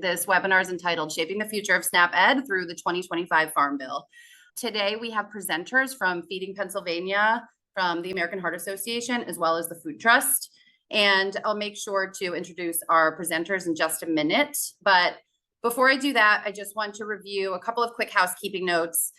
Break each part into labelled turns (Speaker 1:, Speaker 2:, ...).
Speaker 1: This webinar is entitled Shaping the Future of SNAP Ed Through the 2025 Farm Bill. Today, we have presenters from Feeding Pennsylvania, from the American Heart Association, as well as the Food Trust. And I'll make sure to introduce our presenters in just a minute. But before I do that, I just want to review a couple of quick housekeeping notes.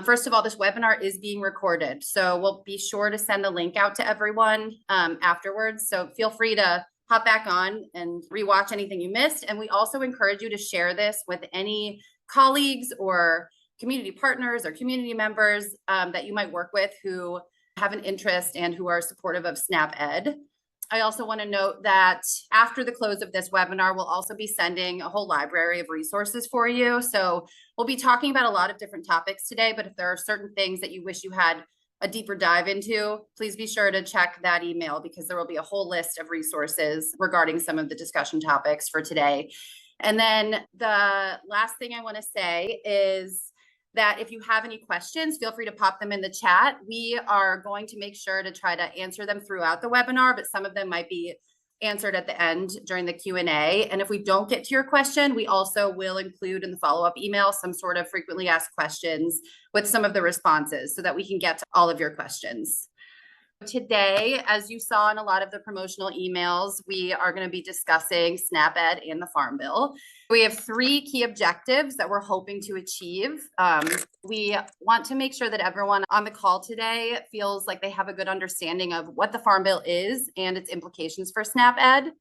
Speaker 1: First of all, this webinar is being recorded, so we'll be sure to send a link out to everyone afterwards. So feel free to hop back on and rewatch anything you missed. And we also encourage you to share this with any colleagues or community partners or community members that you might work with who have an interest and who are supportive of SNAP Ed. I also want to note that after the close of this webinar, we'll also be sending a whole library of resources for you. So we'll be talking about a lot of different topics today, but if there are certain things that you wish you had a deeper dive into, please be sure to check that email because there will be a whole list of resources regarding some of the discussion topics for today. And then the last thing I want to say is that if you have any questions, feel free to pop them in the chat. We are going to make sure to try to answer them throughout the webinar, but some of them might be answered at the end during the Q&A. And if we don't get to your question, we also will include in the follow-up email some sort of frequently asked questions with some of the responses so that we can get to all of your questions. Today, as you saw in a lot of the promotional emails, we are going to be discussing SNAP Ed and the Farm Bill. We have three key objectives that we're hoping to achieve. We want to make sure that everyone on the call today feels like they have a good understanding of what the Farm Bill is and its implications for SNAP Ed.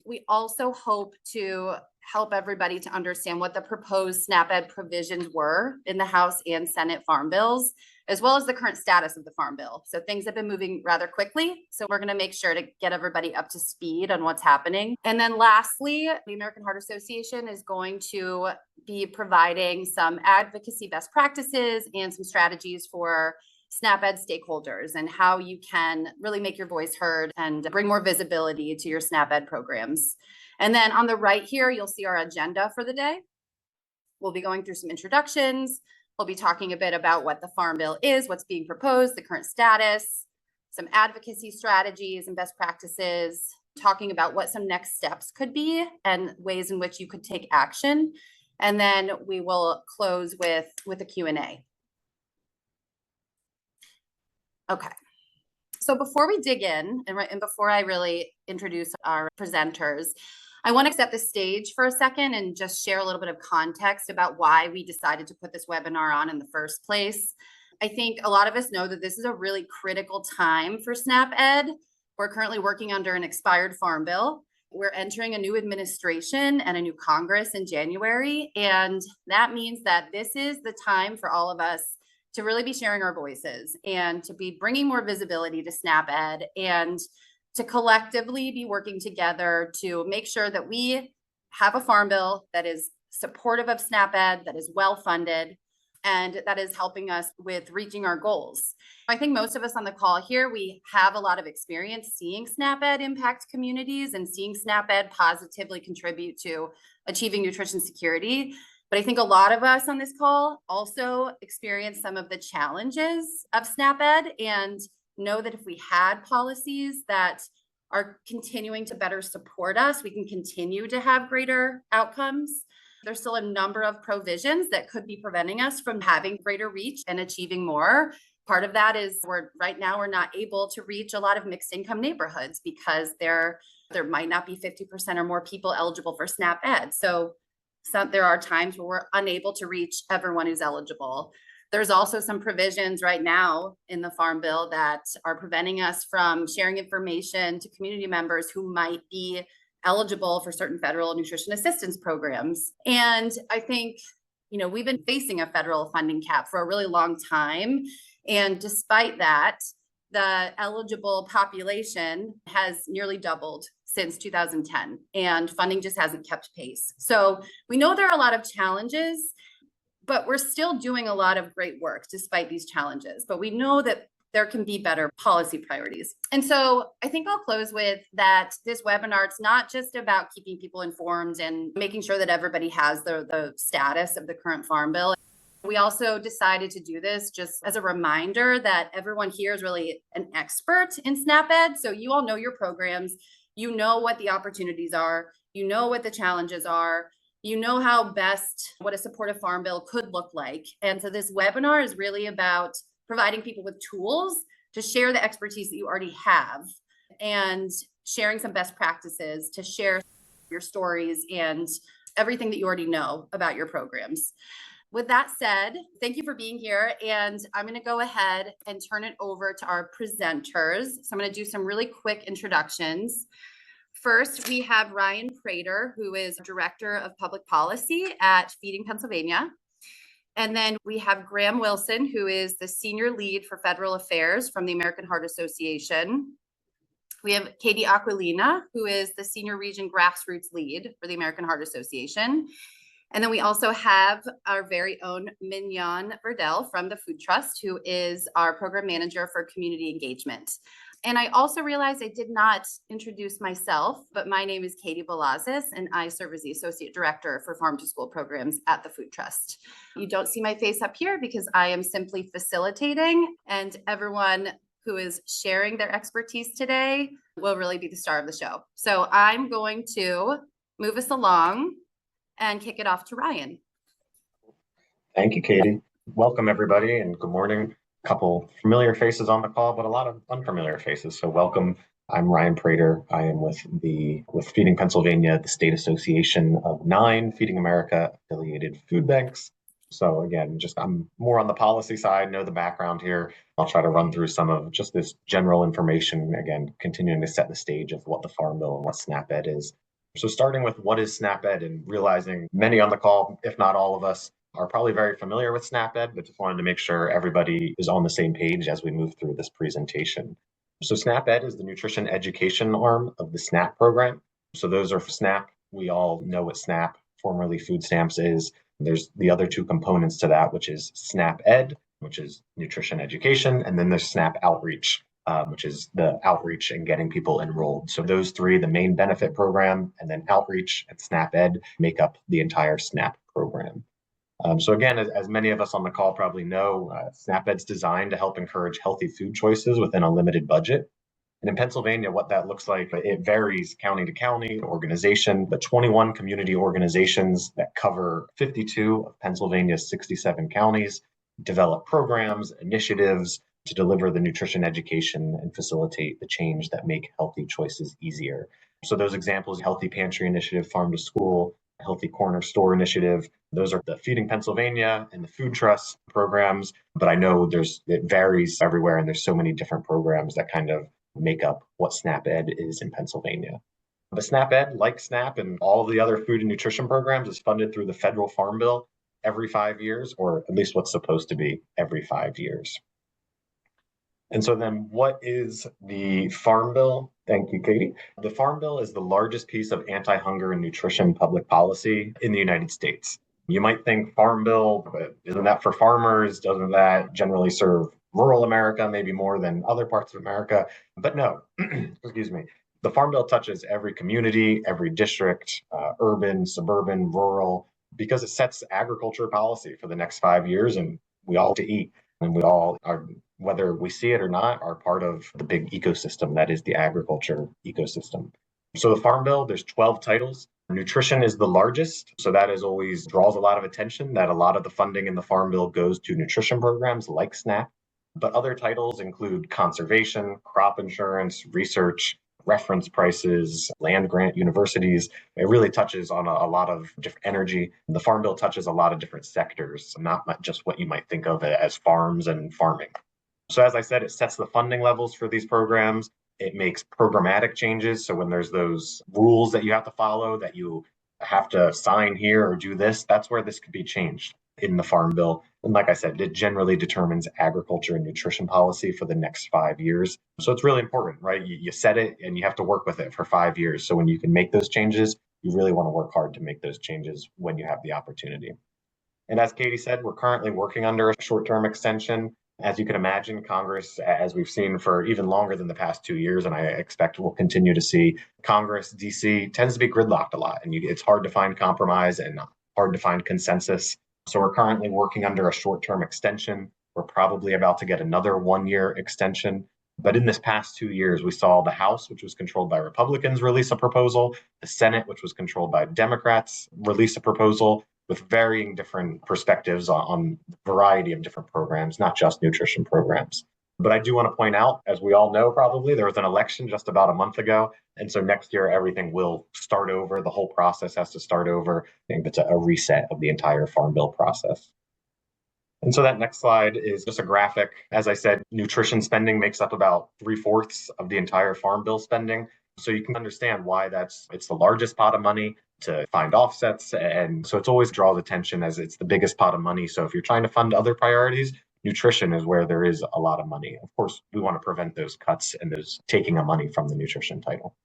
Speaker 1: We also hope to help everybody to understand what the proposed SNAP Ed provisions were in the House and Senate Farm Bills, as well as the current status of the Farm Bill. So things have been moving rather quickly. So we're going to make sure to get everybody up to speed on what's happening. And then lastly, the American Heart Association is going to be providing some advocacy best practices and some strategies for SNAP Ed stakeholders and how you can really make your voice heard and bring more visibility to your SNAP Ed programs. And then on the right here, you'll see our agenda for the day. We'll be going through some introductions. We'll be talking a bit about what the Farm Bill is, what's being proposed, the current status, some advocacy strategies and best practices, talking about what some next steps could be and ways in which you could take action. And then we will close with a Q&A. Okay. So before we dig in and before I really introduce our presenters, I want to set the stage for a second and just share a little bit of context about why we decided to put this webinar on in the first place. I think a lot of us know that this is a really critical time for SNAP Ed. We're currently working under an expired Farm Bill. We're entering a new administration and a new Congress in January. And that means that this is the time for all of us to really be sharing our voices and to be bringing more visibility to SNAP Ed and to collectively be working together to make sure that we have a Farm Bill that is supportive of SNAP Ed, that is well funded, and that is helping us with reaching our goals. I think most of us on the call here, we have a lot of experience seeing SNAP Ed impact communities and seeing SNAP Ed positively contribute to achieving nutrition security. But I think a lot of us on this call also experience some of the challenges of SNAP Ed and know that if we had policies that are continuing to better support us, we can continue to have greater outcomes. There's still a number of provisions that could be preventing us from having greater reach and achieving more. Part of that is right now we're not able to reach a lot of mixed income neighborhoods because there might not be 50% or more people eligible for SNAP Ed. So there are times where we're unable to reach everyone who's eligible. There's also some provisions right now in the Farm Bill that are preventing us from sharing information to community members who might be eligible for certain federal nutrition assistance programs. And I think, we've been facing a federal funding cap for a really long time. And despite that, the eligible population has nearly doubled since 2010, and funding just hasn't kept pace. So we know there are a lot of challenges, but we're still doing a lot of great work despite these challenges. But we know that there can be better policy priorities. And so I think I'll close with that this webinar, it's not just about keeping people informed and making sure that everybody has the status of the current Farm Bill. We also decided to do this just as a reminder that everyone here is really an expert in SNAP Ed. So you all know your programs, you know what the opportunities are, you know what the challenges are. you know how best what a supportive farm bill could look like. And so this webinar is really about providing people with tools to share the expertise that you already have and sharing some best practices to share your stories and everything that you already know about your programs. With that said, thank you for being here. And I'm going to go ahead and turn it over to our presenters. So I'm going to do some really quick introductions. First, we have Ryan Prater, who is Director of Public Policy at Feeding Pennsylvania. And then we have Graham Wilson, who is the Senior Lead for Federal Affairs from the American Heart Association. We have Katie Aquilina, who is the Senior Region Grassroots Lead for the American Heart Association. And then we also have our very own Mignon Verdell from the Food Trust, who is our Program Manager for Community Engagement. And I also realized I did not introduce myself, but my name is Katie Velazquez, and I serve as the Associate Director for Farm to School Programs at the Food Trust. You don't see my face up here because I am simply facilitating, and everyone who is sharing their expertise today will really be the star of the show. So I'm going to move us along and kick it off to Ryan.
Speaker 2: Thank you, Katie. Welcome, everybody, and good morning. A couple familiar faces on the call, but a lot of unfamiliar faces. So welcome. I'm Ryan Prater. I am with Feeding Pennsylvania, the state association of 9 Feeding America affiliated food banks. So again, I'm more on the policy side, know the background here. I'll try to run through some of just this general information, again, continuing to set the stage of what the Farm Bill and what SNAP-Ed is. So starting with what is SNAP-Ed, and realizing many on the call, if not all of us, are probably very familiar with SNAP-Ed, but just wanted to make sure everybody is on the same page as we move through this presentation. So SNAP-Ed is the nutrition education arm of the SNAP program. So those are for SNAP. We all know what SNAP, formerly food stamps, is. There's the other 2 components to that, which is SNAP-Ed, which is nutrition education, and then there's SNAP Outreach, which is the outreach and getting people enrolled. So those 3, the main benefit program, and then outreach and SNAP-Ed, make up the entire SNAP program. So again, as many of us on the call probably know, SNAP-Ed's designed to help encourage healthy food choices within a limited budget. And in Pennsylvania, what that looks like, it varies county to county, organization, but 21 community organizations that cover 52 of Pennsylvania's 67 counties develop programs, initiatives to deliver the nutrition education and facilitate the change that make healthy choices easier. So those examples, Healthy Pantry Initiative, Farm to School, Healthy Corner Store Initiative, those are the Feeding Pennsylvania and the Food Trust programs, but I know it varies everywhere, and there's so many different programs that kind of make up what SNAP-Ed is in Pennsylvania. The SNAP-Ed, like SNAP and all of the other food and nutrition programs, is funded through the federal Farm Bill every 5 years, or at least what's supposed to be every 5 years. And so then what is the Farm Bill? Thank you, Katie. The Farm Bill is the largest piece of anti-hunger and nutrition public policy in the United States. You might think Farm Bill, but isn't that for farmers? Doesn't that generally serve rural America, maybe more than other parts of America? But no, excuse me. The Farm Bill touches every community, every district, urban, suburban, rural, because it sets agriculture policy for the next 5 years, and we all have to eat, and we all are, whether we see it or not, are part of the big ecosystem that is the agriculture ecosystem. So the Farm Bill, there's 12 titles. Nutrition is the largest, so that is always draws a lot of attention, that a lot of the funding in the Farm Bill goes to nutrition programs like SNAP. But other titles include conservation, crop insurance, research, reference prices, land grant universities. It really touches on a lot of different energy. The Farm Bill touches a lot of different sectors, not just what you might think of as farms and farming. So as I said, it sets the funding levels for these programs. It makes programmatic changes. So when there's those rules that you have to follow, that you have to sign here or do this, that's where this could be changed in the Farm Bill. And like I said, it generally determines agriculture and nutrition policy for the next 5 years. So it's really important, right? You set it and you have to work with it for 5 years. So when you can make those changes, you really want to work hard to make those changes when you have the opportunity. And as Katie said, we're currently working under a short-term extension. As you can imagine, Congress, as we've seen for even longer than the past 2 years, and I expect we'll continue to see, Congress, DC, tends to be gridlocked a lot, and it's hard to find compromise and hard to find consensus. So we're currently working under a short-term extension. We're probably about to get another 1-year extension. But in this past 2 years, we saw the House, which was controlled by Republicans, release a proposal, the Senate, which was controlled by Democrats, release a proposal with varying different perspectives on a variety of different programs, not just nutrition programs. But I do want to point out, as we all know, probably there was an election just about a month ago. And so next year, everything will start over. The whole process has to start over. I think it's a reset of the entire Farm Bill process. And so that next slide is just a graphic. As I said, nutrition spending makes up about 3/4 of the entire Farm Bill spending. So you can understand why it's the largest pot of money to find offsets. And so it's always draws attention as it's the biggest pot of money. So if you're trying to fund other priorities, nutrition is where there is a lot of money. Of course, we want to prevent those cuts and those taking of money from the nutrition title.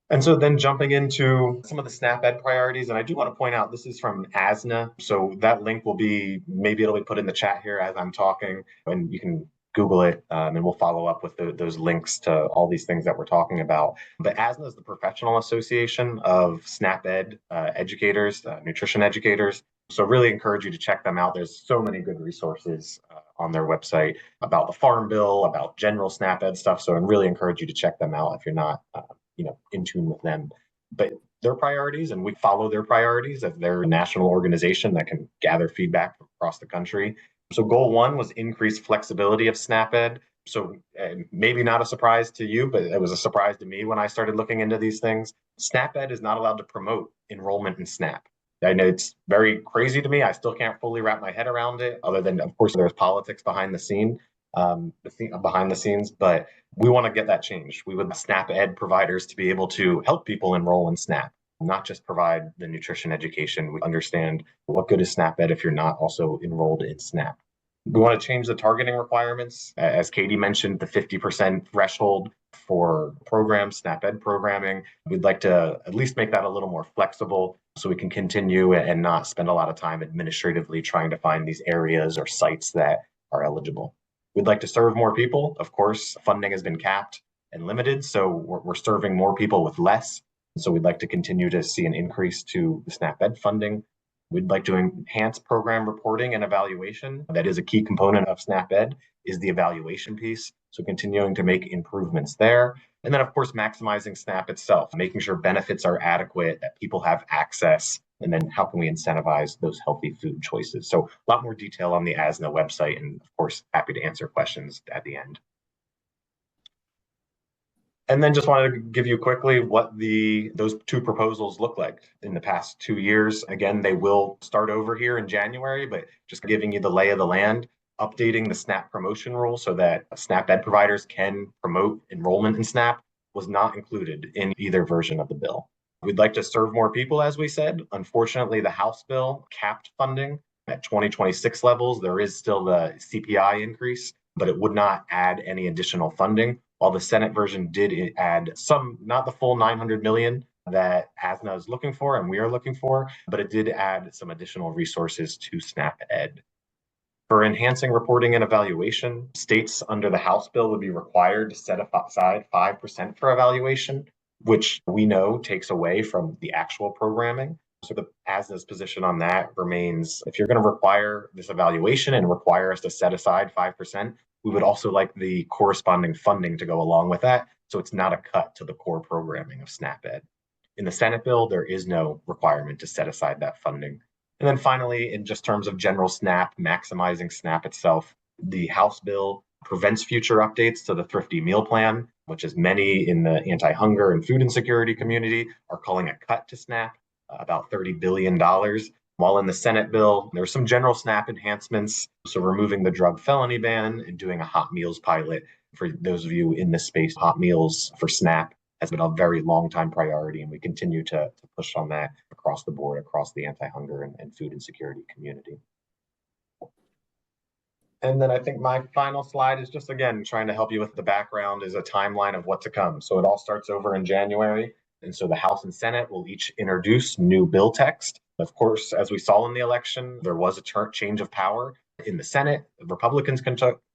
Speaker 2: And so then jumping into some of the SNAP Ed priorities, and I do want to point out this is from ASNA. So that link will be, maybe it'll be put in the chat here as I'm talking, and you can Google it, and we'll follow up with those links to all these things that we're talking about. But ASNA is the professional association of SNAP Ed educators, nutrition educators. So really encourage you to check them out. There's so many good resources on their website about the Farm Bill, about general SNAP Ed stuff. So I really encourage you to check them out if you're not in tune with them. But their priorities, and we follow their priorities as they're a national organization that can gather feedback from across the country. So goal one was increase flexibility of SNAP Ed. So maybe not a surprise to you, but it was a surprise to me when I started looking into these things. SNAP Ed is not allowed to promote enrollment in SNAP. I know it's very crazy to me. I still can't fully wrap my head around it, other than, of course, there's politics behind the scenes, but we want to get that changed. We would SNAP Ed providers to be able to help people enroll in SNAP, not just provide the nutrition education. We understand what good is SNAP Ed if you're not also enrolled in SNAP. We want to change the targeting requirements. As Katie mentioned, the 50% threshold for programs, SNAP Ed programming. We'd like to at least make that a little more flexible so we can continue and not spend a lot of time administratively trying to find these areas or sites that are eligible. We'd like to serve more people. Of course, funding has been capped and limited, so we're serving more people with less. So we'd like to continue to see an increase to the SNAP Ed funding. We'd like to enhance program reporting and evaluation. That is a key component of SNAP Ed, is the evaluation piece. So continuing to make improvements there. And then, of course, maximizing SNAP itself, making sure benefits are adequate, that people have access, and then how can we incentivize those healthy food choices? So a lot more detail on the ASNA website, and of course, happy to answer questions at the end. And then just wanted to give you quickly what those two proposals look like in the past 2 years. Again, they will start over here in January, but just giving you the lay of the land, updating the SNAP promotion rule so that SNAP Ed providers can promote enrollment in SNAP was not included in either version of the bill. We'd like to serve more people, as we said. Unfortunately, the House bill capped funding at 2026 levels. There is still the CPI increase, but it would not add any additional funding. While the Senate version did add some, not the full 900 million that ASNA is looking for and we are looking for, but it did add some additional resources to SNAP Ed. For enhancing reporting and evaluation, states under the House bill would be required to set aside 5% for evaluation, which we know takes away from the actual programming. So the ASNA's position on that remains, if you're going to require this evaluation and require us to set aside 5%, we would also like the corresponding funding to go along with that, so it's not a cut to the core programming of SNAP Ed. In the Senate bill, there is no requirement to set aside that funding. And then finally, in just terms of general SNAP, maximizing SNAP itself, the House bill prevents future updates to the Thrifty Meal Plan, which is many in the anti-hunger and food insecurity community are calling a cut to SNAP, about $30 billion. While in the Senate bill, there are some general SNAP enhancements, so removing the drug felony ban and doing a hot meals pilot. For those of you in this space, hot meals for SNAP has been a very long time priority, and we continue to push on that across the board, across the anti-hunger and food insecurity community. And then I think my final slide is just, again, trying to help you with the background, is a timeline of what to come. So it all starts over in January. And so the House and Senate will each introduce new bill text. Of course, as we saw in the election, there was a change of power in the Senate. The Republicans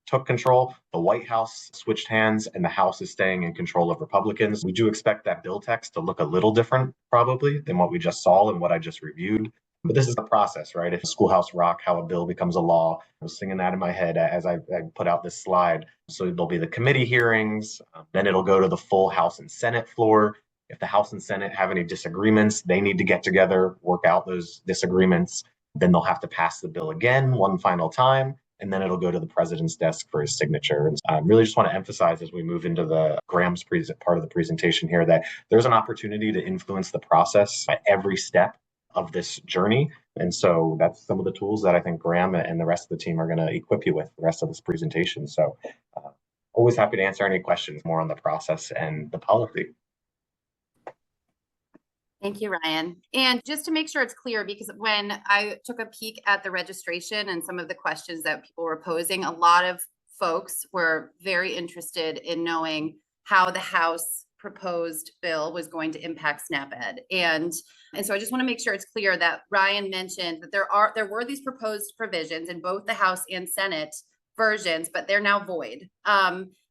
Speaker 2: took control. The White House switched hands, and the House is staying in control of Republicans. We do expect that bill text to look a little different, probably, than what we just saw and what I just reviewed. But this is the process, right? If Schoolhouse Rock, how a bill becomes a law. I was singing that in my head as I put out this slide. So there'll be the committee hearings, then it'll go to the full House and Senate floor. If the House and Senate have any disagreements, they need to get together, work out those disagreements. Then they'll have to pass the bill again one final time, and then it'll go to the president's desk for his signature. And I really just want to emphasize as we move into the Graham's part of the presentation here that there's an opportunity to influence the process at every step of this journey. And so that's some of the tools that I think Graham and the rest of the team are going to equip you with the rest of this presentation. So always happy to answer any questions more on the process and the policy.
Speaker 1: Thank you, Ryan. And just to make sure it's clear, because when I took a peek at the registration and some of the questions that people were posing, a lot of folks were very interested in knowing how the House proposed bill was going to impact SNAP Ed. And so I just want to make sure it's clear that Ryan mentioned that there were these proposed provisions in both the House and Senate versions, but they're now void.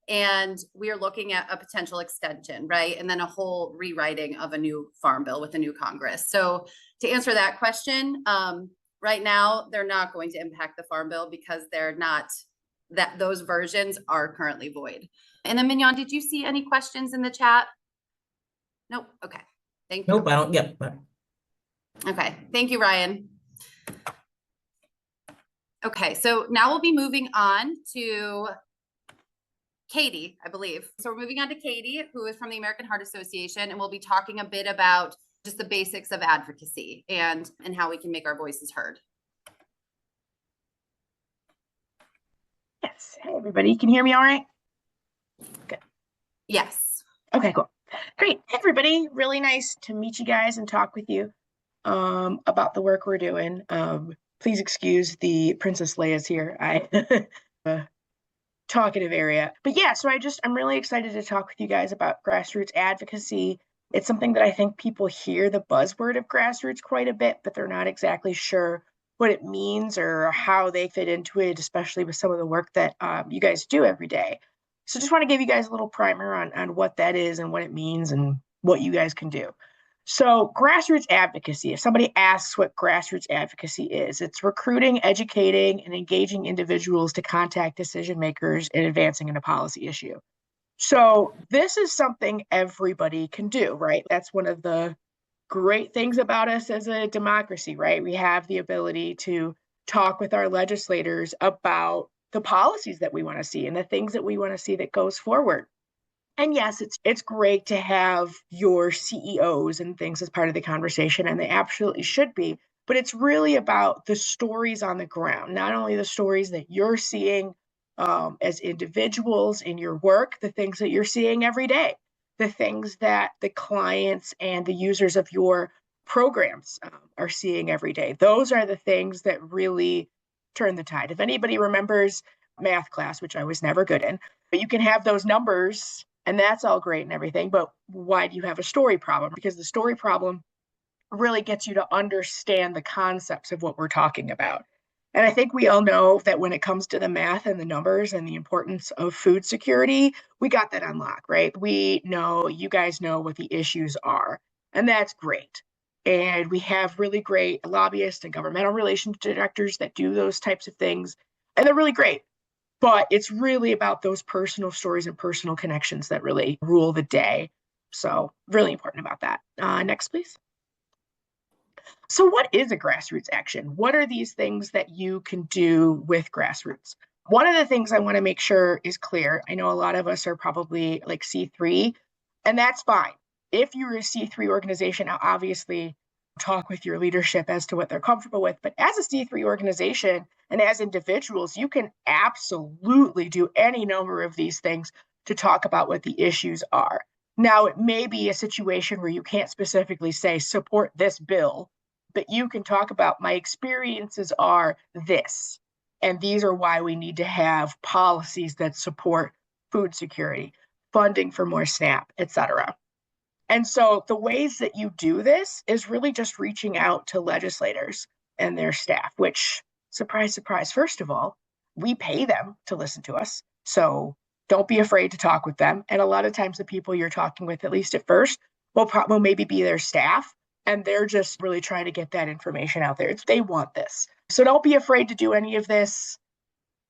Speaker 1: And we are looking at a potential extension, right? And then a whole rewriting of a new farm bill with a new Congress. So to answer that question, right now, they're not going to impact the farm bill because they're not, that those versions are currently void. And then Mignon, did you see any questions in the chat? Nope. Okay. Thank you.
Speaker 3: Nope, I don't. Yep.
Speaker 1: Okay. Thank you, Ryan. Okay. So now we'll be moving on to Katie, I believe. So we're moving on to Katie, who is from the American Heart Association, and we'll be talking a bit about just the basics of advocacy and how we can make our voices heard.
Speaker 4: Yes. Hey, everybody. Can you hear me all right? Good.
Speaker 1: Yes.
Speaker 4: Okay, cool. Great. Hey, everybody. Really nice to meet you guys and talk with you about the work we're doing. Please excuse the Princess Leia's here. Talkative area. But yeah, so I'm really excited to talk with you guys about grassroots advocacy. It's something that I think people hear the buzzword of grassroots quite a bit, but they're not exactly sure what it means or how they fit into it, especially with some of the work that you guys do every day. So just want to give you guys a little primer on what that is and what it means and what you guys can do. So grassroots advocacy, if somebody asks what grassroots advocacy is, it's recruiting, educating, and engaging individuals to contact decision makers in advancing a policy issue. So this is something everybody can do, right? That's one of the great things about us as a democracy, right? We have the ability to talk with our legislators about the policies that we want to see and the things that we want to see that goes forward. And yes, it's great to have your CEOs and things as part of the conversation, and they absolutely should be, but it's really about the stories on the ground, not only the stories that you're seeing as individuals in your work, the things that you're seeing every day, the things that the clients and the users of your programs are seeing every day. Those are the things that really turn the tide. If anybody remembers math class, which I was never good in, but you can have those numbers and that's all great and everything, but why do you have a story problem? Because the story problem really gets you to understand the concepts of what we're talking about. And I think we all know that when it comes to the math and the numbers and the importance of food security, we got that on lock, right? We know, you guys know what the issues are, and that's great. And we have really great lobbyists and governmental relations directors that do those types of things, and they're really great. But it's really about those personal stories and personal connections that really rule the day. So really important about that. Next, please. So what is a grassroots action? What are these things that you can do with grassroots? One of the things I want to make sure is clear. I know a lot of us are probably like C3, and that's fine. If you're a C3 organization, now obviously talk with your leadership as to what they're comfortable with. But as a C3 organization and as individuals, you can absolutely do any number of these things to talk about what the issues are. Now, it may be a situation where you can't specifically say support this bill, but you can talk about my experiences are this, and these are why we need to have policies that support food security, funding for more SNAP, et cetera. And so the ways that you do this is really just reaching out to legislators and their staff, which, surprise, surprise, first of all, we pay them to listen to us. So don't be afraid to talk with them. And a lot of times the people you're talking with, at least at first, will maybe be their staff, And they're just really trying to get that information out there. They want this. So don't be afraid to do any of this.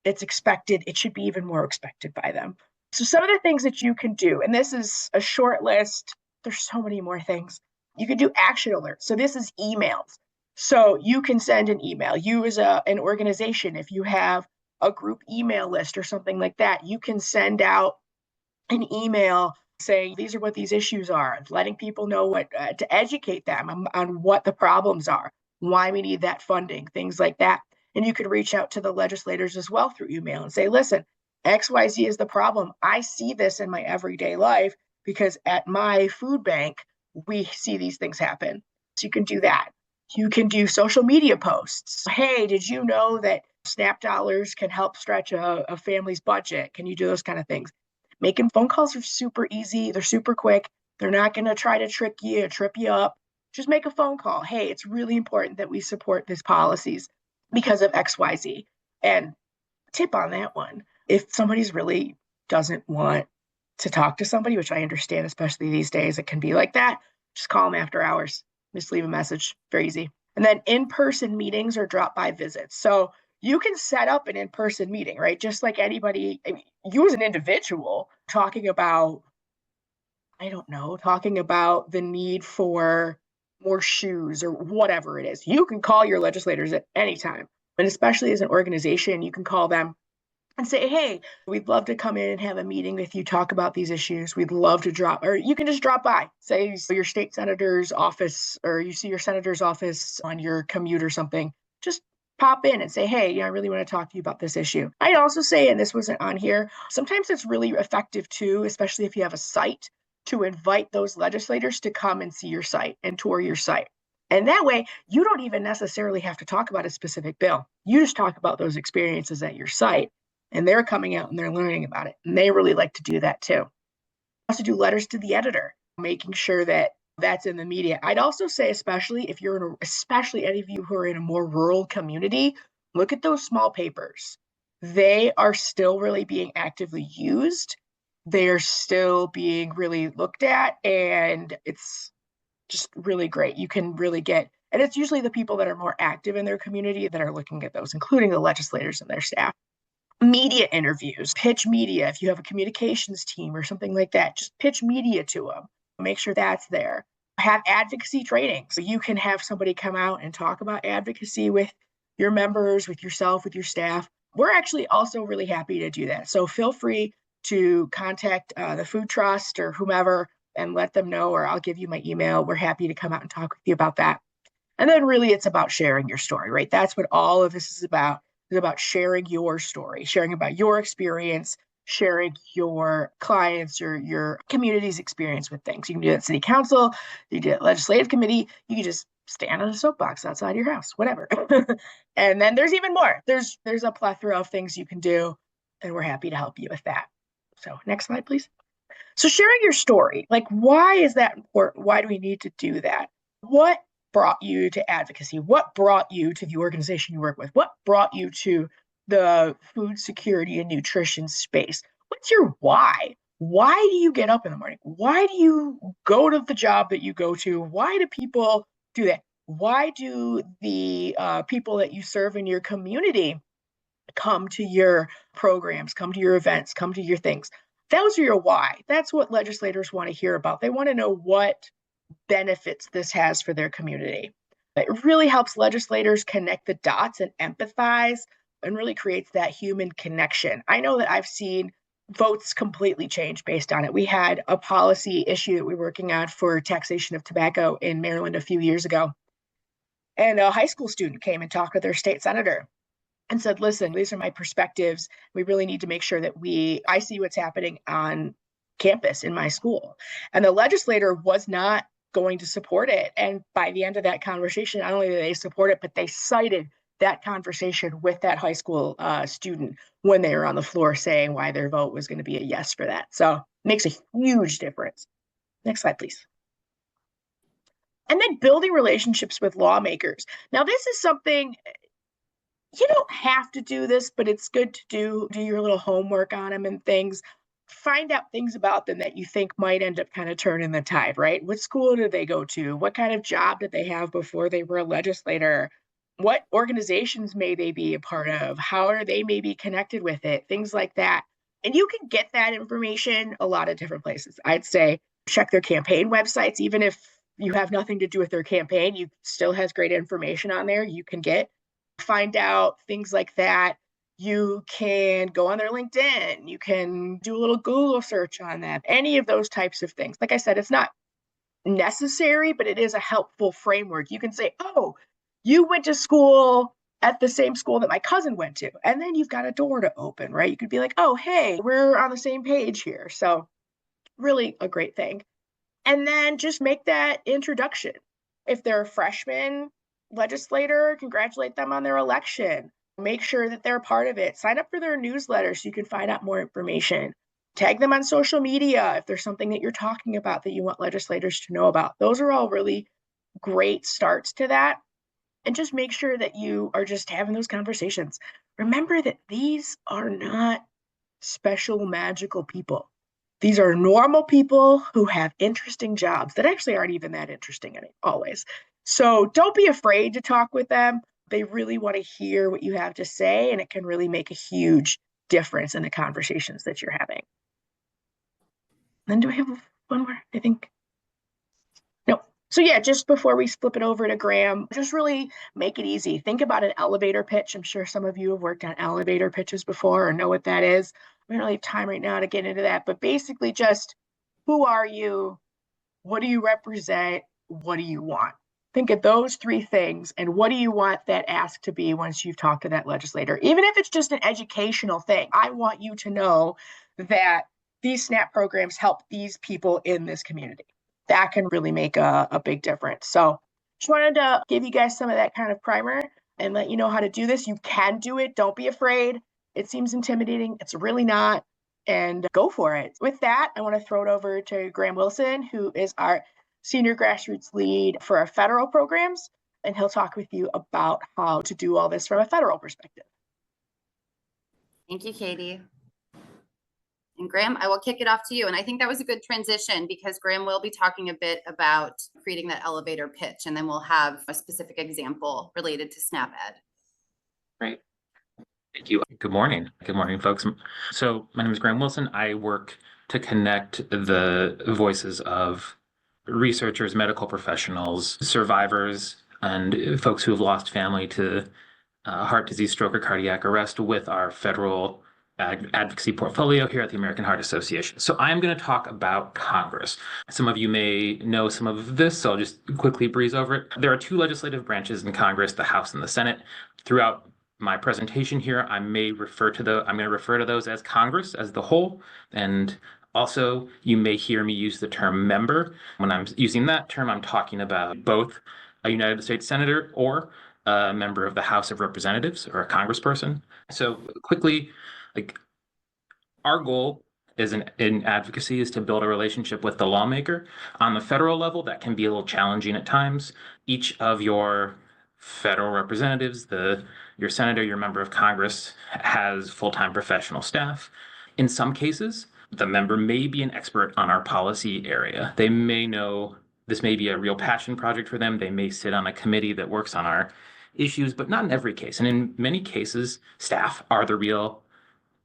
Speaker 4: It's expected. It should be even more expected by them. So some of the things that you can do, and this is a short list, there's so many more things. You can do action alerts. So this is emails. So you can send an email. You as an organization, if you have a group email list or something like that, you can send out an email saying, these are what these issues are, letting people know what, to educate them on what the problems are, why we need that funding, things like that. And you could reach out to the legislators as well through email and say, listen, XYZ is the problem. I see this in my everyday life because at my food bank, we see these things happen. So you can do that. You can do social media posts. Hey, did you know that SNAP dollars can help stretch a family's budget? Can you do those kind of things? Making phone calls are super easy. They're super quick. They're not going to try to trick you or trip you up. Just make a phone call. Hey, it's really important that we support these policies because of XYZ. And tip on that one, if somebody's really doesn't want to talk to somebody, which I understand, especially these days, it can be like that, just call them after hours. Just leave a message. Very easy. And then in-person meetings or drop-by visits. So you can set up an in-person meeting, right? Just like anybody, you as an individual talking about, I don't know, talking about the need for more shoes or whatever it is. You can call your legislators at any time. And especially as an organization, you can call them and say, hey, we'd love to come in and have a meeting with you, talk about these issues. We'd love to drop, or you can just drop by, say your state senator's office, or you see your senator's office on your commute or something. Just pop in and say, hey, I really want to talk to you about this issue. I'd also say, and this wasn't on here, sometimes it's really effective too, especially if you have a site, to invite those legislators to come and see your site and tour your site. And that way, you don't even necessarily have to talk about a specific bill. You just talk about those experiences at your site. And they're coming out and they're learning about it. And they really like to do that too. Also do letters to the editor, making sure that that's in the media. I'd also say, especially if you're especially any of you who are in a more rural community, look at those small papers. They are still really being actively used. They are still being really looked at, and it's just really great. You can really get, and it's usually the people that are more active in their community that are looking at those, including the legislators and their staff. Media interviews, pitch media. If you have a communications team or something like that, just pitch media to them. Make sure that's there. Have advocacy training. So you can have somebody come out and talk about advocacy with your members, with yourself, with your staff. We're actually also really happy to do that. So feel free to contact the Food Trust or whomever and let them know, or I'll give you my email. We're happy to come out and talk with you about that. And then really it's about sharing your story, right? That's what all of this is about. It's about sharing your story, sharing about your experience, sharing your clients or your community's experience with things. You can do that at city council, you do it at legislative committee, you can just stand on a soapbox outside your house, whatever. And then there's even more. There's a plethora of things you can do, and we're happy to help you with that. So next slide, please. So sharing your story, like why is that important? Why do we need to do that? What brought you to advocacy? What brought you to the organization you work with? What brought you to the food security and nutrition space? What's your why? Why do you get up in the morning? Why do you go to the job that you go to? Why do people do that? Why do the people that you serve in your community come to your programs, come to your events, come to your things? Those are your why. That's what legislators want to hear about. They want to know what benefits this has for their community. It really helps legislators connect the dots and empathize and really creates that human connection. I know that I've seen votes completely change based on it. We had a policy issue that we were working on for taxation of tobacco in Maryland a few years ago. And a high school student came and talked with their state senator and said, listen, these are my perspectives. We really need to make sure that I see what's happening on campus in my school. And the legislator was not going to support it. And by the end of that conversation, not only did they support it, but they cited that conversation with that high school student when they were on the floor saying why their vote was going to be a yes for that. So it makes a huge difference. Next slide, please. And then building relationships with lawmakers. Now, this is something, you don't have to do this, but it's good to do your little homework on them and things. find out things about them that you think might end up kind of turning the tide, right? What school did they go to? What kind of job did they have before they were a legislator? What organizations may they be a part of? How are they maybe connected with it? Things like that. And you can get that information a lot of different places. I'd say check their campaign websites, even if you have nothing to do with their campaign, you still has great information on there you can get. Find out things like that. You can go on their LinkedIn. You can do a little Google search on them, any of those types of things. Like I said, it's not necessary, but it is a helpful framework. You can say, oh, you went to school at the same school that my cousin went to. And then you've got a door to open, right? You could be like, oh, hey, we're on the same page here. So, really a great thing. And then just make that introduction. If they're a freshman legislator, congratulate them on their election. Make sure that they're part of it. Sign up for their newsletter so you can find out more information. Tag them on social media if there's something that you're talking about that you want legislators to know about. Those are all really great starts to that. And just make sure that you are just having those conversations. Remember that these are not special, magical people. These are normal people who have interesting jobs that actually aren't even that interesting always. So don't be afraid to talk with them. They really want to hear what you have to say, and it can really make a huge difference in the conversations that you're having. Then do I have one more? I think. No. So yeah, just before we flip it over to Graham, just really make it easy. Think about an elevator pitch. I'm sure some of you have worked on elevator pitches before or know what that is. We don't really have time right now to get into that, but basically just who are you? What do you represent? What do you want? Think of those three things and what do you want that ask to be once you've talked to that legislator? Even if it's just an educational thing, I want you to know that these SNAP programs help these people in this community. That can really make a big difference. So just wanted to give you guys some of that kind of primer and let you know how to do this. You can do it. Don't be afraid. It seems intimidating. It's really not. And go for it. With that, I want to throw it over to Graham Wilson, who is our senior grassroots lead for our federal programs. And he'll talk with you about how to do all this from a federal perspective.
Speaker 1: Thank you, Katie. And Graham, I will kick it off to you. And I think that was a good transition because Graham will be talking a bit about creating that elevator pitch, and then we'll have a specific example related to SNAP Ed.
Speaker 3: Great. Thank you. Good morning. Good morning, folks. So my name is Graham Wilson. I work to connect the voices of researchers, medical professionals, survivors, and folks who have lost family to heart disease, stroke, or cardiac arrest with our federal advocacy portfolio here at the American Heart Association. So I'm going to talk about Congress. Some of you may know some of this, so I'll just quickly breeze over it. There are two legislative branches in Congress, the House and the Senate. Throughout my presentation here, I'm going to refer to those as Congress as the whole. And also, you may hear me use the term member. When I'm using that term, I'm talking about both a United States Senator or a member of the House of Representatives or a congressperson. So quickly, our goal in advocacy is to build a relationship with the lawmaker. On the federal level, that can be a little challenging at times. Each of your federal representatives, your senator, your member of Congress, has full-time professional staff. In some cases, the member may be an expert on our policy area. They may know this may be a real passion project for them. They may sit on a committee that works on our issues, but not in every case. And in many cases, staff are the real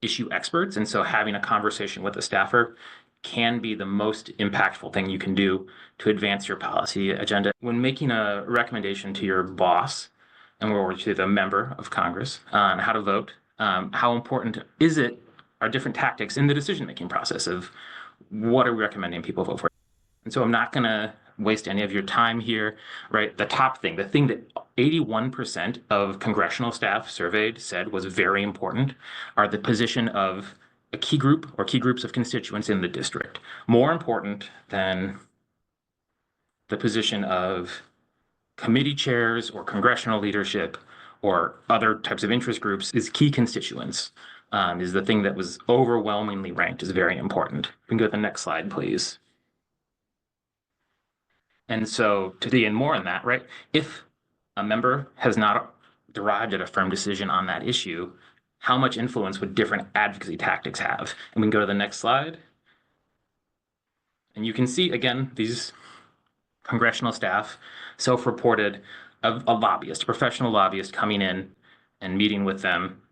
Speaker 3: issue experts. And so having a conversation with a staffer can be the most impactful thing you can do to advance your policy agenda. When making a recommendation to your boss or to the member of Congress on how to vote, how important are different tactics in the decision-making process of what are we recommending people vote for? And so I'm not going to waste any of your time here, right? The top thing, the thing that 81% of congressional staff surveyed said was very important are the position of a key group or key groups of constituents in the district. More important than the position of committee chairs or congressional leadership or other types of interest groups is key constituents, is the thing that was overwhelmingly ranked as very important. We can go to the next slide, please. And so to dig in more on that, right, if a member has not arrived at a firm decision on that issue, how much influence would different advocacy tactics have? And we can go to the next slide. And you can see, again, these congressional staff self-reported a lobbyist, a professional lobbyist coming in and meeting with them.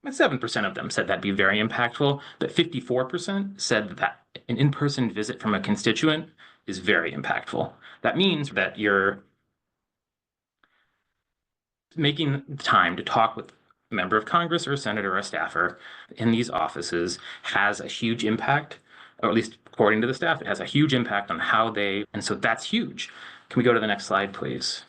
Speaker 3: 7% of them said that'd be very impactful, but 54% said that an in-person visit from a constituent is very impactful. That means that you're making time to talk with a member of Congress or a senator or a staffer in these offices has a huge impact, or at least according to the staff, it has a huge impact on how they, and so that's huge. Can we go to the next slide, please?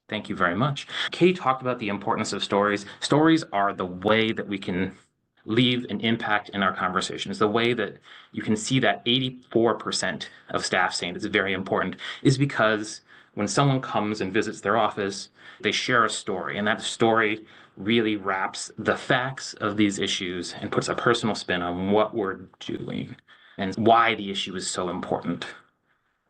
Speaker 3: Thank you very much. Katie talked about the importance of stories. Stories are the way that we can leave an impact in our conversations. The way that you can see that 84% of staff saying it's very important is because when someone comes and visits their office, they share a story, and that story really wraps the facts of these issues and puts a personal spin on what we're doing and why the issue is so important.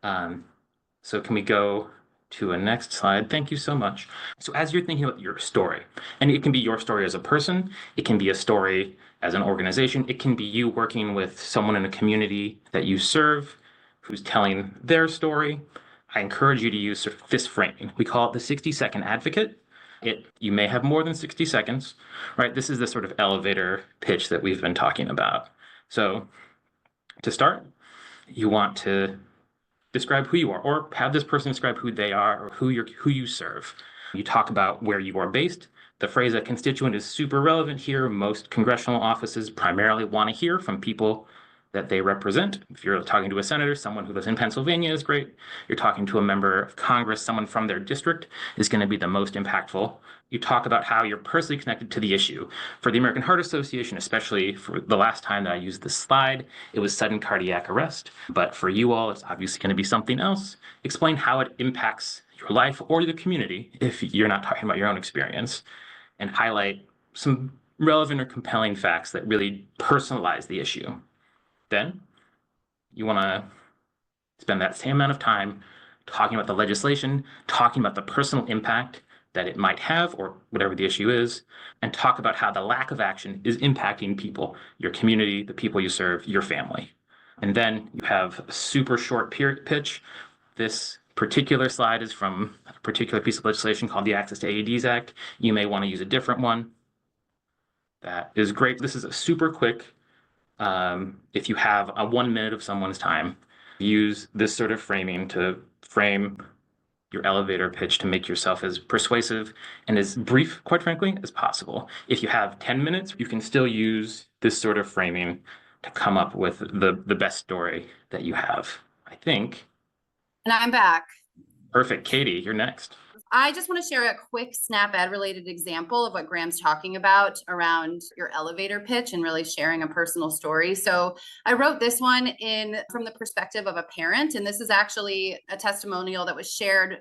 Speaker 3: So can we go to a next slide? Thank you so much. So as you're thinking about your story, and it can be your story as a person, it can be a story as an organization, it can be you working with someone in a community that you serve who's telling their story. I encourage you to use this framing. We call it the 60-second advocate. You may have more than 60 seconds, right? This is the sort of elevator pitch that we've been talking about. So to start, you want to describe who you are, or have this person describe who they are or who you serve. You talk about where you are based. The phrase "a constituent" is super relevant here. Most congressional offices primarily want to hear from people that they represent. If you're talking to a senator, someone who lives in Pennsylvania is great. You're talking to a member of Congress, someone from their district is going to be the most impactful. You talk about how you're personally connected to the issue. For the American Heart Association, especially for the last time that I used this slide, it was sudden cardiac arrest. But for you all, it's obviously going to be something else. Explain how it impacts your life or the community if you're not talking about your own experience, and highlight some relevant or compelling facts that really personalize the issue. Then you want to spend that same amount of time talking about the legislation, talking about the personal impact that it might have, or whatever the issue is, and talk about how the lack of action is impacting people, your community, the people you serve, your family. And then you have a super short pitch. This particular slide is from a particular piece of legislation called the Access to AEDs Act. You may want to use a different one. That is great. This is a super quick. If you have a 1 minute of someone's time, use this sort of framing to frame your elevator pitch to make yourself as persuasive and as brief, quite frankly, as possible. If you have 10 minutes, you can still use this sort of framing to come up with the best story that you have, I think.
Speaker 1: And I'm back.
Speaker 3: Perfect. Katie, you're next.
Speaker 1: I just want to share a quick SNAP-Ed related example of what Graham's talking about around your elevator pitch and really sharing a personal story. So I wrote this one from the perspective of a parent, and this is actually a testimonial that was shared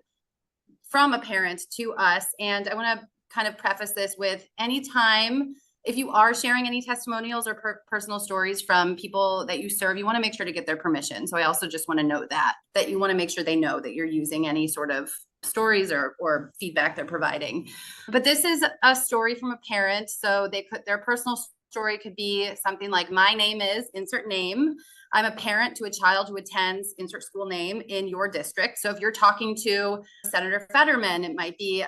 Speaker 1: from a parent to us. And I want to kind of preface this with anytime, if you are sharing any testimonials or personal stories from people that you serve, you want to make sure to get their permission. So I also just want to note that you want to make sure they know that you're using any sort of stories or feedback they're providing. But this is a story from a parent. So their personal story could be something like, my name is insert name. I'm a parent to a child who attends insert school name in your district. So if you're talking to Senator Fetterman, it might be,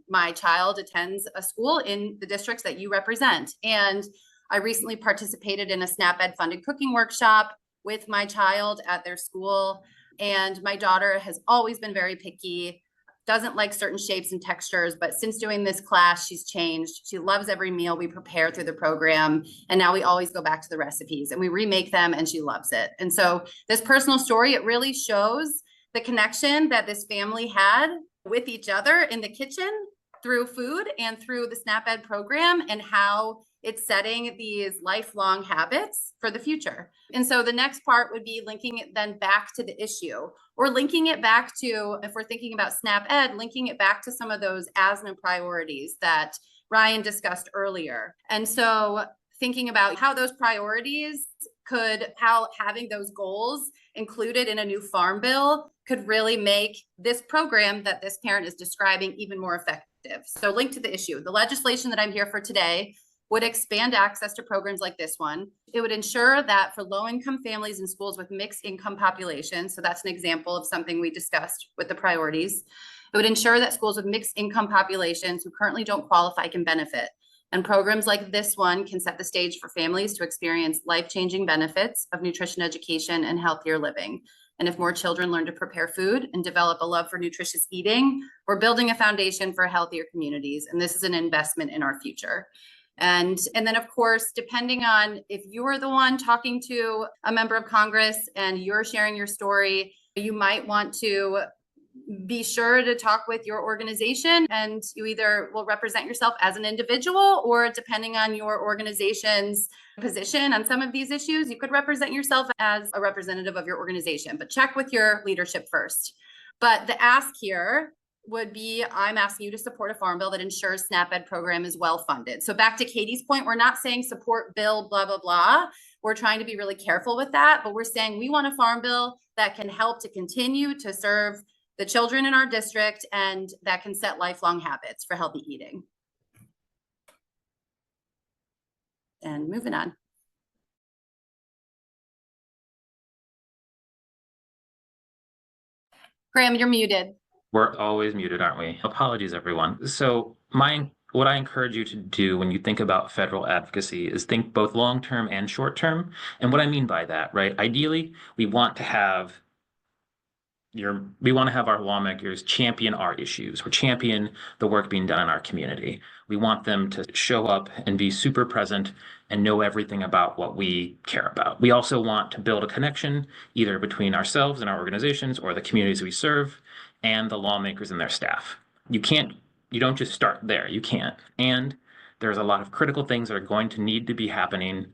Speaker 1: my child attends a school in the districts that you represent. And I recently participated in a SNAP-Ed funded cooking workshop with my child at their school. And my daughter has always been very picky, doesn't like certain shapes and textures, but since doing this class, she's changed. She loves every meal we prepare through the program. And now we always go back to the recipes and we remake them, and she loves it. And so this personal story, it really shows the connection that this family had with each other in the kitchen through food and through the SNAP-Ed program, and how it's setting these lifelong habits for the future. And so the next part would be linking it then back to the issue, or linking it back to, if we're thinking about SNAP-Ed, linking it back to some of those ASNA priorities that Ryan discussed earlier. And so thinking about how those priorities how having those goals included in a new farm bill could really make this program that this parent is describing even more effective. So linked to the issue, the legislation that I'm here for today would expand access to programs like this one. It would ensure that for low-income families in schools with mixed income populations, so that's an example of something we discussed with the priorities. It would ensure that schools with mixed income populations who currently don't qualify can benefit. And programs like this one can set the stage for families to experience life-changing benefits of nutrition education and healthier living. And if more children learn to prepare food and develop a love for nutritious eating, we're building a foundation for healthier communities. And this is an investment in our future. And then, of course, depending on if you are the one talking to a member of Congress and you're sharing your story, you might want to be sure to talk with your organization, and you either will represent yourself as an individual, or depending on your organization's position on some of these issues, you could represent yourself as a representative of your organization, but check with your leadership first. But the ask here would be, I'm asking you to support a farm bill that ensures SNAP Ed program is well funded. So back to Katie's point, we're not saying support bill, blah, blah, blah. We're trying to be really careful with that, but we're saying we want a farm bill that can help to continue to serve the children in our district and that can set lifelong habits for healthy eating. And moving on. Graham, you're muted.
Speaker 3: We're always muted, aren't we? Apologies, everyone. So what I encourage you to do when you think about federal advocacy is think both long-term and short-term. And what I mean by that, right? Ideally, we want to have our lawmakers champion our issues or champion the work being done in our community. We want them to show up and be super present and know everything about what we care about. We also want to build a connection either between ourselves and our organizations or the communities we serve and the lawmakers and their staff. You don't just start there. You can't. And there's a lot of critical things that are going to need to be happening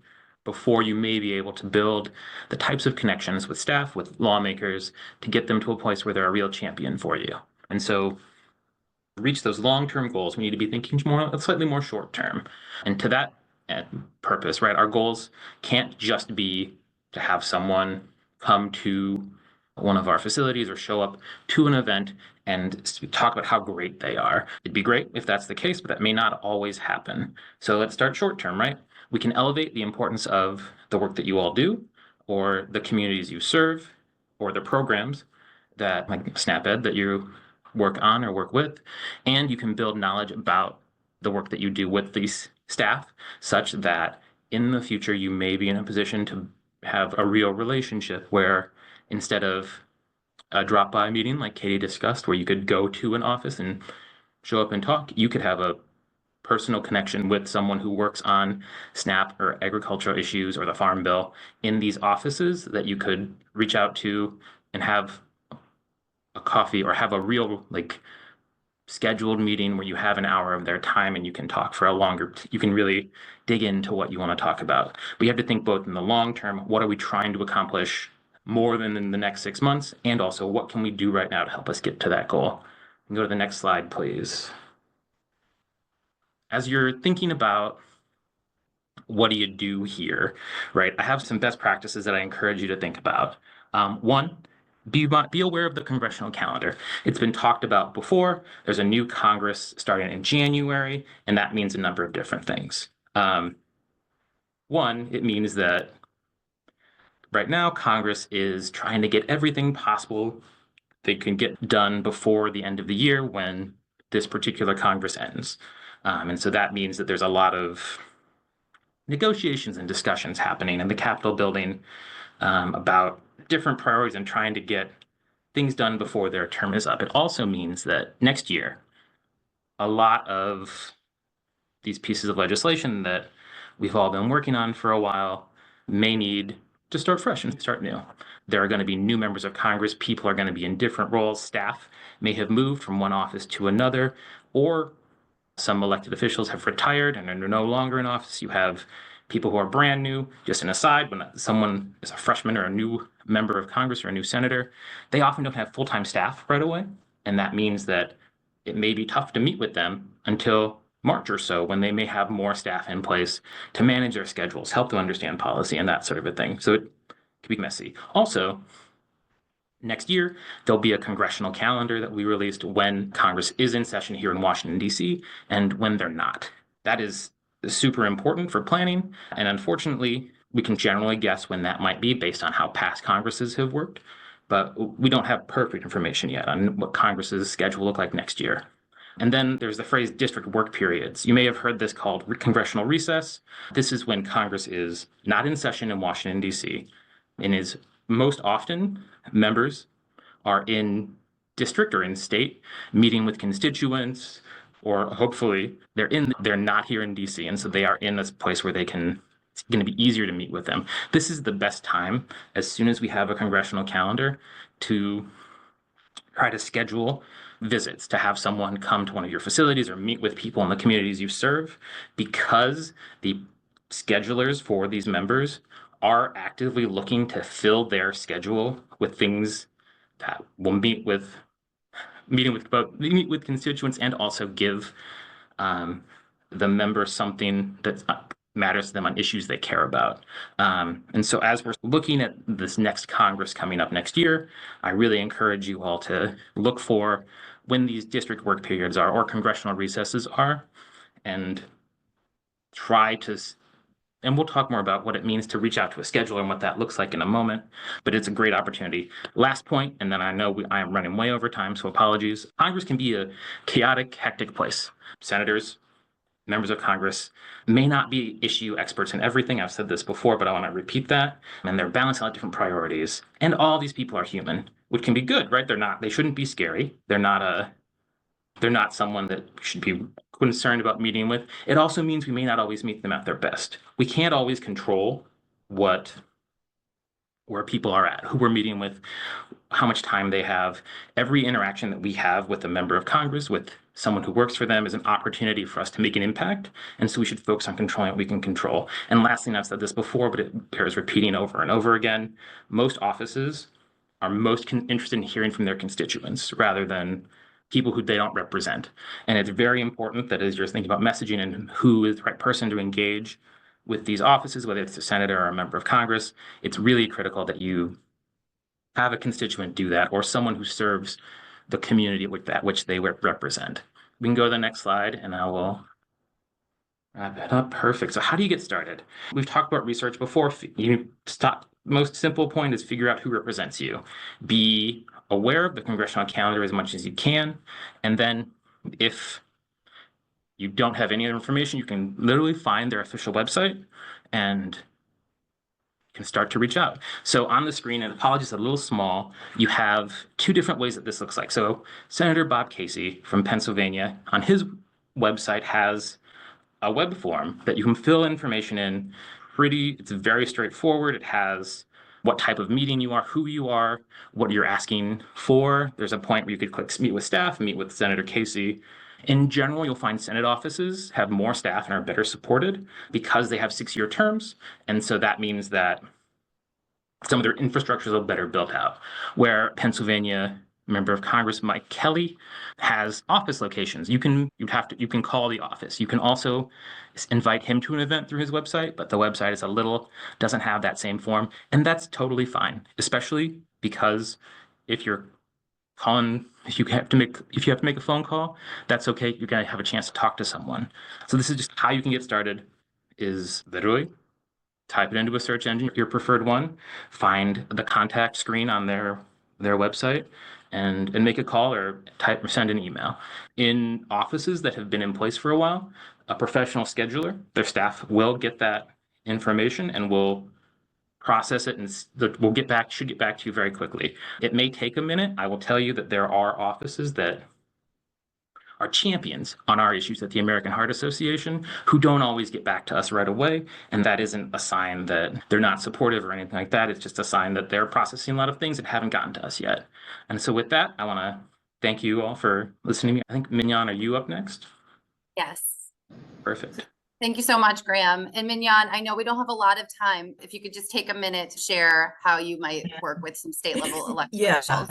Speaker 3: before you may be able to build the types of connections with staff, with lawmakers, to get them to a place where they're a real champion for you. And so to reach those long-term goals, we need to be thinking slightly more short-term. And to that purpose, right, our goals can't just be to have someone come to one of our facilities or show up to an event and talk about how great they are. It'd be great if that's the case, but that may not always happen. So let's start short-term, right? We can elevate the importance of the work that you all do, or the communities you serve, or the programs that, like SNAP Ed, that you work on or work with, and you can build knowledge about the work that you do with these staff, such that in the future you may be in a position to have a real relationship where instead of a drop-by meeting like Katie discussed, where you could go to an office and show up and talk, you could have a personal connection with someone who works on SNAP or agricultural issues or the Farm Bill in these offices that you could reach out to and have a coffee or have a real scheduled meeting where you have an hour of their time and you can talk for you can really dig into what you want to talk about. We have to think both in the long term, what are we trying to accomplish more than in the next 6 months? And also, what can we do right now to help us get to that goal? Go to the next slide, please. As you're thinking about what do you do here, right? I have some best practices that I encourage you to think about. One, be aware of the congressional calendar. It's been talked about before. There's a new Congress starting in January, and that means a number of different things. One, it means that right now Congress is trying to get everything possible they can get done before the end of the year when this particular Congress ends. And so that means that there's a lot of negotiations and discussions happening in the Capitol building about different priorities and trying to get things done before their term is up. It also means that next year, a lot of these pieces of legislation that we've all been working on for a while may need to start fresh and start new. There are going to be new members of Congress. People are going to be in different roles. Staff may have moved from one office to another, or some elected officials have retired and are no longer in office. You have people who are brand new. Just an aside, when someone is a freshman or a new member of Congress or a new senator, they often don't have full-time staff right away. And that means that it may be tough to meet with them until March or so, when they may have more staff in place to manage their schedules, help them understand policy and that sort of a thing. So it can be messy. Also, next year, there'll be a congressional calendar that we released when Congress is in session here in Washington, D.C., and when they're not. That is super important for planning. And unfortunately, we can generally guess when that might be based on how past Congresses have worked, but we don't have perfect information yet on what Congress's schedule will look like next year. And then there's the phrase district work periods. You may have heard this called congressional recess. This is when Congress is not in session in Washington, D.C., and is most often members are in district or in state meeting with constituents, or hopefully they're not here in DC, and so they are in this place where it's going to be easier to meet with them. This is the best time, as soon as we have a congressional calendar, to try to schedule visits, to have someone come to one of your facilities or meet with people in the communities you serve, because the schedulers for these members are actively looking to fill their schedule with things that will meet with constituents and also give the members something that matters to them on issues they care about. And so as we're looking at this next Congress coming up next year, I really encourage you all to look for when these district work periods are or congressional recesses are, and and we'll talk more about what it means to reach out to a scheduler and what that looks like in a moment, but it's a great opportunity. Last point, and then I know I am running way over time, so apologies. Congress can be a chaotic, hectic place. Senators, members of Congress may not be issue experts in everything. I've said this before, but I want to repeat that. And they're balancing out different priorities. And all these people are human, which can be good, right? They shouldn't be scary. They're not someone that should be concerned about meeting with. It also means we may not always meet them at their best. We can't always control where people are at, who we're meeting with, how much time they have. Every interaction that we have with a member of Congress, with someone who works for them, is an opportunity for us to make an impact. And so we should focus on controlling what we can control. And lastly, and I've said this before, but it bears repeating over and over again, most offices are most interested in hearing from their constituents rather than people who they don't represent. And it's very important that as you're thinking about messaging and who is the right person to engage with these offices, whether it's a senator or a member of Congress, it's really critical that you have a constituent do that, or someone who serves the community with that which they represent. We can go to the next slide and I will wrap it up. Perfect. So how do you get started? We've talked about research before. Most simple point is figure out who represents you. Be aware of the congressional calendar as much as you can. And then if you don't have any other information, you can literally find their official website and can start to reach out. So on the screen, and apologies, a little small, you have two different ways that this looks like. So Senator Bob Casey from Pennsylvania on his website has a web form that you can fill information in. It's very straightforward. It has what type of meeting you are, who you are, what you're asking for. There's a point where you could click meet with staff, meet with Senator Casey. In general, you'll find Senate offices have more staff and are better supported because they have 6-year terms. And so that means that some of their infrastructures are better built out. Where Pennsylvania member of Congress Mike Kelly has office locations. You can call the office. You can also invite him to an event through his website, but the website doesn't have that same form, and that's totally fine, especially because if you have to make a phone call, that's okay. You're going to have a chance to talk to someone. So this is just how you can get started, is literally type it into a search engine, your preferred one, find the contact screen on their website, and make a call or send an email. In offices that have been in place for a while, a professional scheduler, their staff will get that information and will process it, and should get back to you very quickly. It may take a minute. I will tell you that there are offices that are champions on our issues at the American Heart Association who don't always get back to us right away. And that isn't a sign that they're not supportive or anything like that. It's just a sign that they're processing a lot of things that haven't gotten to us yet. And so with that, I want to thank you all for listening to me. I think Mignon, are you up next?
Speaker 1: Yes.
Speaker 3: Perfect.
Speaker 1: Thank you so much, Graham. And Mignon, I know we don't have a lot of time. If you could just take a minute to share how you might work with some state level elected officials.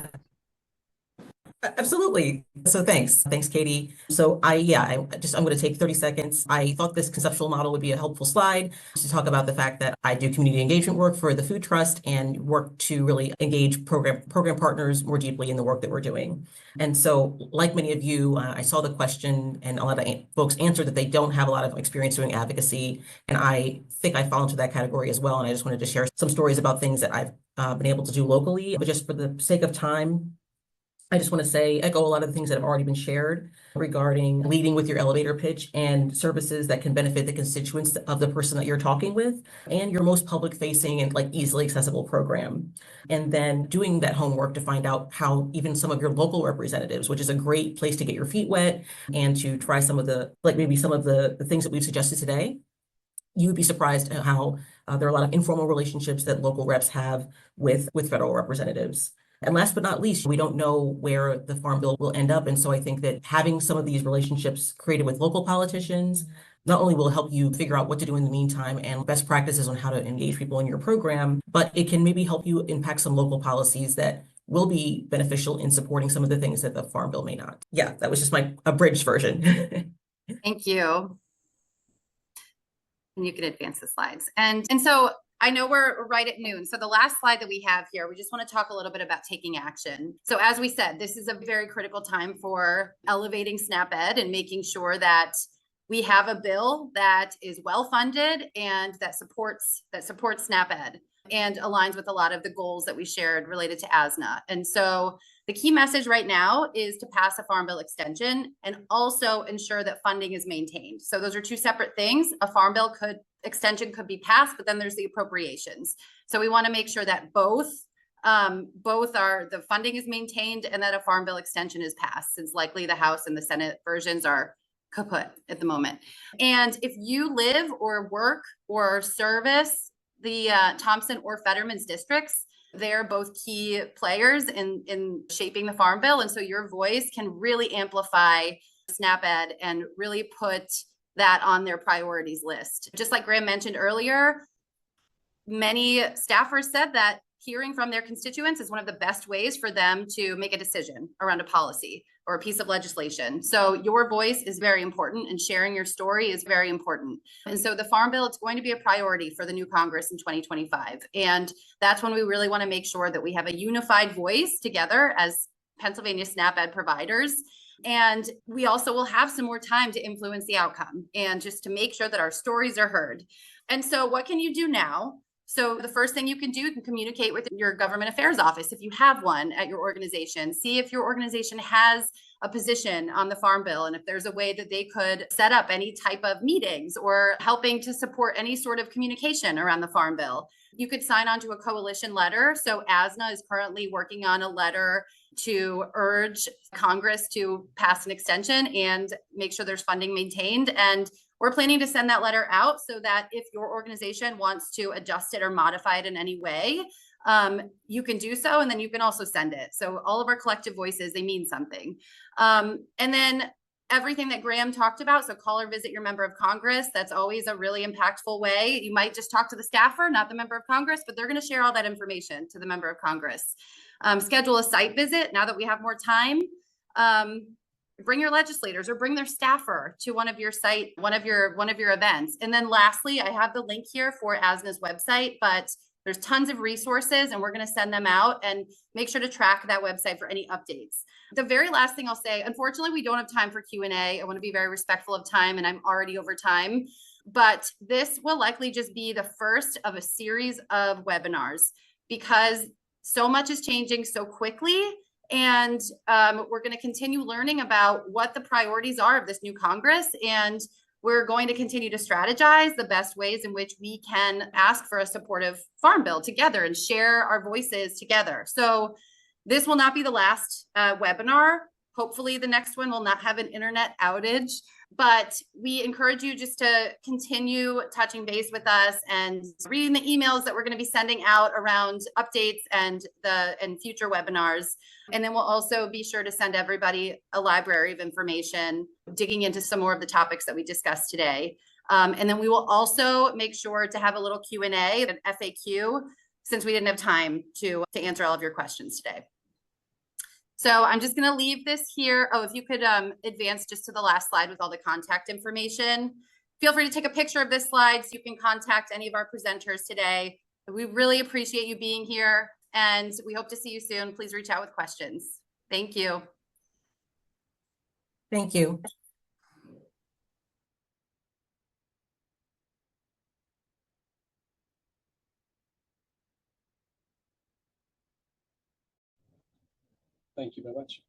Speaker 5: Absolutely. So thanks, Katie. So I'm going to take 30 seconds. I thought this conceptual model would be a helpful slide to talk about the fact that I do community engagement work for the Food Trust and work to really engage program partners more deeply in the work that we're doing. And so, like many of you, I saw the question and a lot of folks answered that they don't have a lot of experience doing advocacy. And I think I fall into that category as well. And I just wanted to share some stories about things that I've been able to do locally. But just for the sake of time, I just want to echo a lot of the things that have already been shared regarding leading with your elevator pitch and services that can benefit the constituents of the person that you're talking with and your most public facing and like easily accessible program. And then doing that homework to find out how even some of your local representatives, which is a great place to get your feet wet and to try some of the, like maybe some of the things that we've suggested today. You would be surprised at how there are a lot of informal relationships that local reps have with federal representatives. And last but not least, we don't know where the Farm Bill will end up. And so I think that having some of these relationships created with local politicians not only will help you figure out what to do in the meantime and best practices on how to engage people in your program, but it can maybe help you impact some local policies that will be beneficial in supporting some of the things that the Farm Bill may not. Yeah, that was just my abridged version.
Speaker 1: Thank you. And you can advance the slides. And so I know we're right at noon. So the last slide that we have here, we just want to talk a little bit about taking action. So as we said, this is a very critical time for elevating SNAP Ed and making sure that we have a bill that is well funded and that supports SNAP Ed and aligns with a lot of the goals that we shared related to ASNA. And so the key message right now is to pass a Farm Bill extension and also ensure that funding is maintained. So those are two separate things. A Farm Bill extension could be passed, but then there's the appropriations. So we want to make sure that both are, the funding is maintained and that a Farm Bill extension is passed, since likely the House and the Senate versions are kaput at the moment. And if you live or work or service the Thompson or Fetterman's districts, they're both key players in shaping the Farm Bill. And so your voice can really amplify SNAP Ed and really put that on their priorities list. Just like Graham mentioned earlier, many staffers said that hearing from their constituents is one of the best ways for them to make a decision around a policy or a piece of legislation. So your voice is very important and sharing your story is very important. And so the Farm Bill, it's going to be a priority for the new Congress in 2025. And that's when we really want to make sure that we have a unified voice together as Pennsylvania SNAP Ed providers. And we also will have some more time to influence the outcome and just to make sure that our stories are heard. And so what can you do now? So the first thing you can do, you can communicate with your government affairs office if you have one at your organization. See if your organization has a position on the Farm Bill and if there's a way that they could set up any type of meetings or helping to support any sort of communication around the Farm Bill. You could sign on to a coalition letter. So ASNA is currently working on a letter to urge Congress to pass an extension and make sure there's funding maintained. And we're planning to send that letter out so that if your organization wants to adjust it or modify it in any way, you can do so. And then you can also send it. So all of our collective voices, they mean something. And then everything that Graham talked about. So call or visit your member of Congress. That's always a really impactful way. You might just talk to the staffer, not the member of Congress, but they're going to share all that information to the member of Congress. Schedule a site visit now that we have more time. Bring your legislators or bring their staffer to one of your events. And then lastly, I have the link here for ASNA's website, but there's tons of resources and we're going to send them out, and make sure to track that website for any updates. The very last thing I'll say, unfortunately, we don't have time for Q&A. I want to be very respectful of time and I'm already over time, but this will likely just be the first of a series of webinars because so much is changing so quickly. And we're going to continue learning about what the priorities are of this new Congress. And we're going to continue to strategize the best ways in which we can ask for a supportive Farm Bill together and share our voices together. So this will not be the last webinar. Hopefully the next one will not have an internet outage, but we encourage you just to continue touching base with us and reading the emails that we're going to be sending out around updates and future webinars. And then we'll also be sure to send everybody a library of information, digging into some more of the topics that we discussed today. And then we will also make sure to have a little Q&A, an FAQ, since we didn't have time to answer all of your questions today. So I'm just gonna leave this here. Oh, if you could advance just to the last slide with all the contact information. Feel free to take a picture of this slide so you can contact any of our presenters today. We really appreciate you being here and we hope to see you soon. Please reach out with questions. Thank you.
Speaker 5: Thank you.
Speaker 6: Thank you very much.